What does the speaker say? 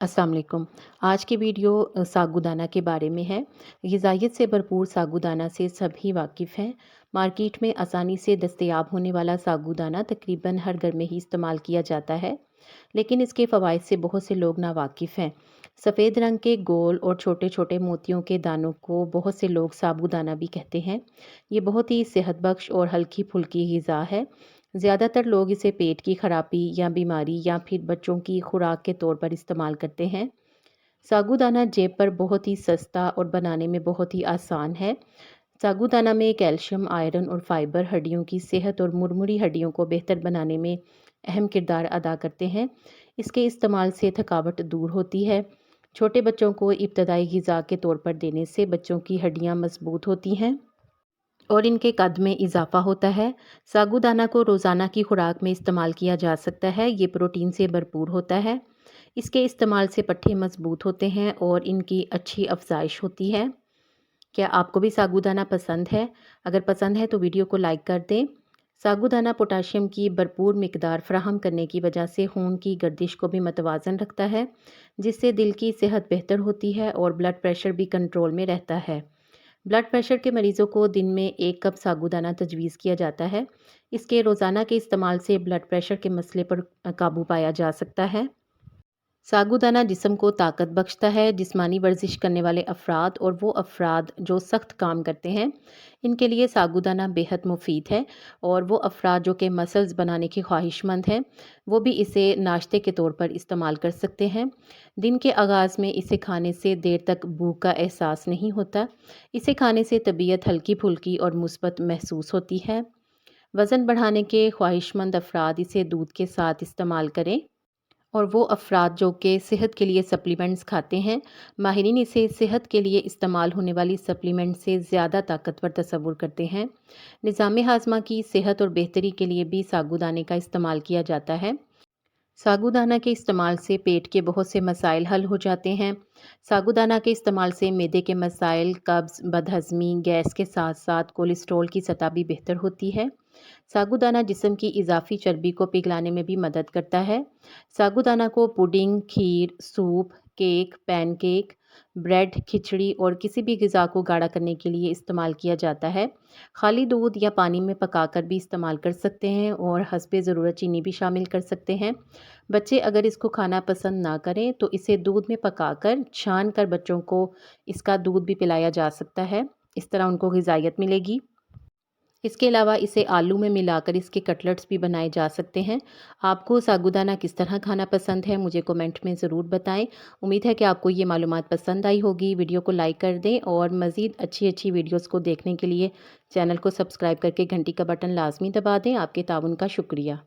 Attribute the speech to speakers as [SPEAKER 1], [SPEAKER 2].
[SPEAKER 1] अस्सलाम वालेकुम। आज की वीडियो सागूदाना के बारे में है। ग़िज़ाइयत से भरपूर सागूदाना से सभी वाकिफ़ हैं। मार्केट में आसानी से दस्तयाब होने वाला सागूदाना तकरीबन हर घर में ही इस्तेमाल किया जाता है, लेकिन इसके फ़वाइद से बहुत से लोग नावाकिफ़ हैं। सफ़ेद रंग के गोल और छोटे-छोटे मोतियों के दानों को बहुत से लोग साबूदाना भी कहते हैं। ये बहुत ही सेहत बख्श और हल्की-फुल्की ग़िज़ा है। ज़्यादातर लोग इसे पेट की खराबी या बीमारी या फिर बच्चों की खुराक के तौर पर इस्तेमाल करते हैं। साबूदाना जेब पर बहुत ही सस्ता और बनाने में बहुत ही आसान है। साबूदाना में कैल्शियम, आयरन और फाइबर हड्डियों की सेहत और मुड़मुड़ी हड्डियों को बेहतर बनाने में अहम किरदार अदा करते हैं। इसके इस्तेमाल से थकावट दूर होती है। छोटे बच्चों को इब्तदाई ग़िज़ा के तौर पर देने से बच्चों की हड्डियाँ मजबूत होती हैं और इनके कद में इजाफा होता है। साबूदाना को रोज़ाना की खुराक में इस्तेमाल किया जा सकता है। ये प्रोटीन से भरपूर होता है। इसके इस्तेमाल से पट्ठे मजबूत होते हैं और इनकी अच्छी अफजाइश होती है। क्या आपको भी साबूदाना पसंद है? अगर पसंद है तो वीडियो को लाइक कर दें। साबूदाना पोटाशियम की भरपूर मिकदार फराहम करने की वजह से खून की गर्दिश को भी मतवाज़न रखता है, जिससे दिल की सेहत बेहतर होती है और ब्लड प्रेशर भी कंट्रोल में रहता है। ब्लड प्रेशर के मरीज़ों को दिन में 1 कप साबूदाना तजवीज़ किया जाता है। इसके रोज़ाना के इस्तेमाल से ब्लड प्रेशर के मसले पर काबू पाया जा सकता है। साबूदाना जिस्म को ताकत बख्शता है। जिस्मानी वर्जिश करने वाले अफराद और वो अफराद जो सख्त काम करते हैं, इनके लिए साबूदाना बेहद मुफीद है। और वो अफराद जो कि मसल्स बनाने की ख्वाहिशमंद हैं, वो भी इसे नाश्ते के तौर पर इस्तेमाल कर सकते हैं। दिन के आगाज़ में इसे खाने से देर तक भूख का एहसास नहीं होता। इसे खाने से तबीयत हल्की फुल्की और मुस्बत महसूस होती है। वज़न बढ़ाने के ख्वाहिशमंद अफराद इसे दूध के साथ इस्तेमाल करें। और वो अफराद जो कि सेहत के लिए सप्लीमेंट्स खाते हैं, माहिरीन इसे सेहत के लिए इस्तेमाल होने वाली सप्लीमेंट से ज़्यादा ताकतवर तस्वुर करते हैं। निज़ाम हाज़मा की सेहत और बेहतरी के लिए भी साबूदाने का इस्तेमाल किया जाता है। साबूदाना के इस्तेमाल से पेट के बहुत से मसाइल हल हो जाते हैं। साबूदाना के इस्तेमाल से मैदे के मसाइल, कब्ज़, बदहज़मी, गैस के साथ साथ कोलेस्ट्रॉल की सतह भी बेहतर होती है। साबूदाना जिस्म की इजाफी चर्बी को पिघलाने में भी मदद करता है। साबूदाना को पुडिंग, खीर, सूप, केक, पैनकेक, ब्रेड, खिचड़ी और किसी भी ग़िज़ा को गाढ़ा करने के लिए इस्तेमाल किया जाता है। खाली दूध या पानी में पकाकर भी इस्तेमाल कर सकते हैं और हस्बे ज़रूरत चीनी भी शामिल कर सकते हैं। बच्चे अगर इसको खाना पसंद ना करें तो इसे दूध में पकाकर छान कर बच्चों को इसका दूध भी पिलाया जा सकता है। इस तरह उनको ग़िज़ाइयत मिलेगी। इसके अलावा इसे आलू में मिलाकर इसके कटलेट्स भी बनाए जा सकते हैं। आपको साबूदाना किस तरह खाना पसंद है, मुझे कमेंट में ज़रूर बताएं। उम्मीद है कि आपको ये मालूमात पसंद आई होगी। वीडियो को लाइक कर दें और मज़ीद अच्छी वीडियोज़ को देखने के लिए चैनल को सब्सक्राइब करके घंटी का बटन लाजमी दबा दें। आपके ताउन का शुक्रिया।